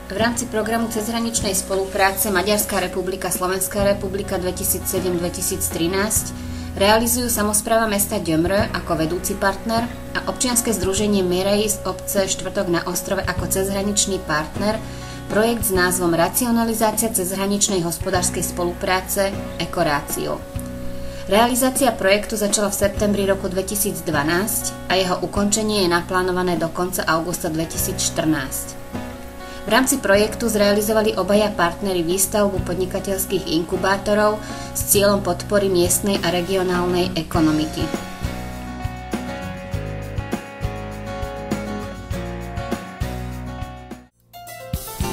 V rámci programu cezhraničnej spolupráce Maďarská republika – Slovenská republika 2007-2013 realizujú samospráva mesta Gyömrö ako vedúci partner a občianske združenie Mérej z obce Štvrtok na ostrove ako cezhraničný partner projekt s názvom Racionalizácia cezhraničnej hospodárskej spolupráce Ecoratio. Realizácia projektu začala v septembri roku 2012 a jeho ukončenie je naplánované do konca augusta 2014. V rámci projektu zrealizovali obaja partneri výstavbu podnikateľských inkubátorov s cieľom podpory miestnej a regionálnej ekonomiky.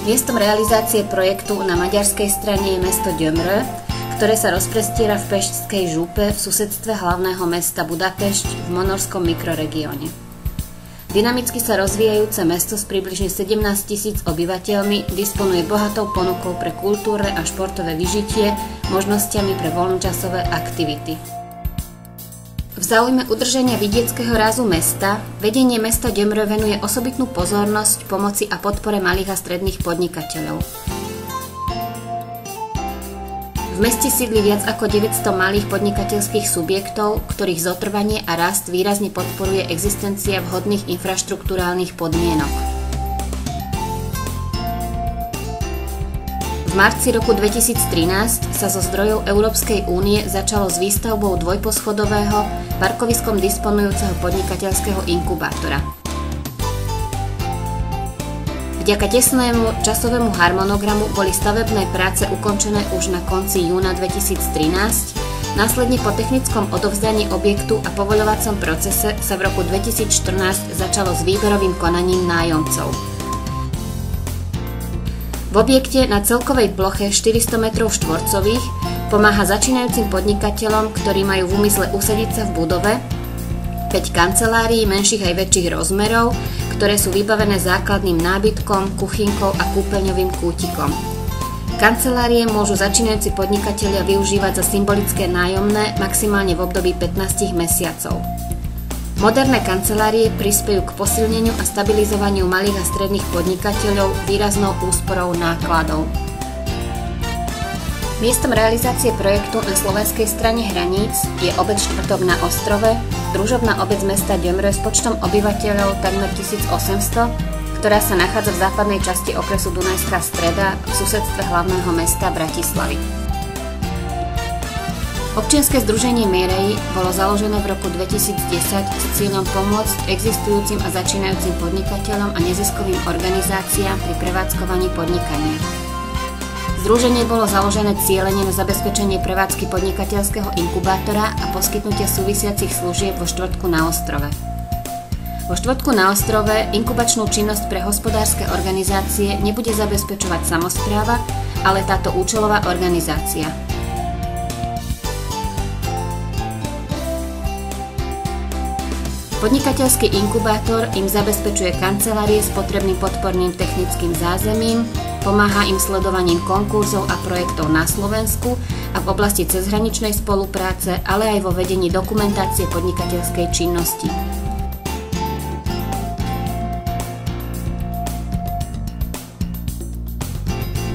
Miestom realizácie projektu na maďarskej strane je mesto Gyömrö, ktoré sa rozprestiera v Peštskej župe v susedstve hlavného mesta Budapešť v monorskom mikroregióne. Dynamicky sa rozvíjajúce mesto s približne 17 000 obyvateľmi disponuje bohatou ponukou pre kultúrne a športové vyžitie, možnosťami pre voľnočasové aktivity. V záujme udržania vidieckého rázu mesta vedenie mesta Gyömrö venuje osobitnú pozornosť pomoci a podpore malých a stredných podnikateľov. V meste sídli viac ako 900 malých podnikateľských subjektov, ktorých zotrvanie a rast výrazne podporuje existencia vhodných infraštruktúrálnych podmienok. V marci roku 2013 sa zo zdrojov Európskej únie začalo s výstavbou dvojposchodového, parkoviskom disponujúceho podnikateľského inkubátora. Vďaka tesnému časovému harmonogramu boli stavebné práce ukončené už na konci júna 2013, následne po technickom odovzdaní objektu a povoľovacom procese sa v roku 2014 začalo s výberovým konaním nájomcov. V objekte na celkovej ploche 400 m2 pomáha začínajúcim podnikateľom, ktorí majú v úmysle usadiť sa v budove, 5 kancelárií menších aj väčších rozmerov, ktoré sú vybavené základným nábytkom, kuchynkou a kúpeľňovým kútikom. Kancelárie môžu začínajúci podnikatelia využívať za symbolické nájomné maximálne v období 15 mesiacov. Moderné kancelárie prispejú k posilneniu a stabilizovaniu malých a stredných podnikateľov výraznou úsporou nákladov. Miestom realizácie projektu na slovenskej strane hraníc je obec Štvrtok na ostrove, družobná obec mesta Gyömrö s počtom obyvateľov takmer 1800, ktorá sa nachádza v západnej časti okresu Dunajská Streda v susedstve hlavného mesta Bratislavy. Občianske združenie Mérej bolo založené v roku 2010 s cieľom pomôcť existujúcim a začínajúcim podnikateľom a neziskovým organizáciám pri prevádzkovaní podnikania. Združenie bolo založené cielene na zabezpečenie prevádzky podnikateľského inkubátora a poskytnutie súvisiacich služieb vo Štvrtku na ostrove. Vo Štvrtku na ostrove inkubačnú činnosť pre hospodárske organizácie nebude zabezpečovať samospráva, ale táto účelová organizácia. Podnikateľský inkubátor im zabezpečuje kancelárie s potrebným podporným technickým zázemím, pomáha im sledovaním konkurzov a projektov na Slovensku a v oblasti cezhraničnej spolupráce, ale aj vo vedení dokumentácie podnikateľskej činnosti.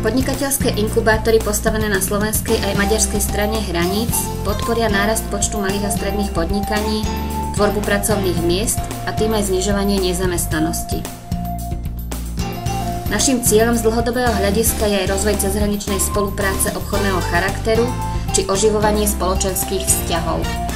Podnikateľské inkubátory postavené na slovenskej aj maďarskej strane hraníc podporia nárast počtu malých a stredných podnikaní, tvorbu pracovných miest a tým aj znižovanie nezamestnanosti. Naším cieľom z dlhodobého hľadiska je aj rozvoj cezhraničnej spolupráce obchodného charakteru či oživovanie spoločenských vzťahov.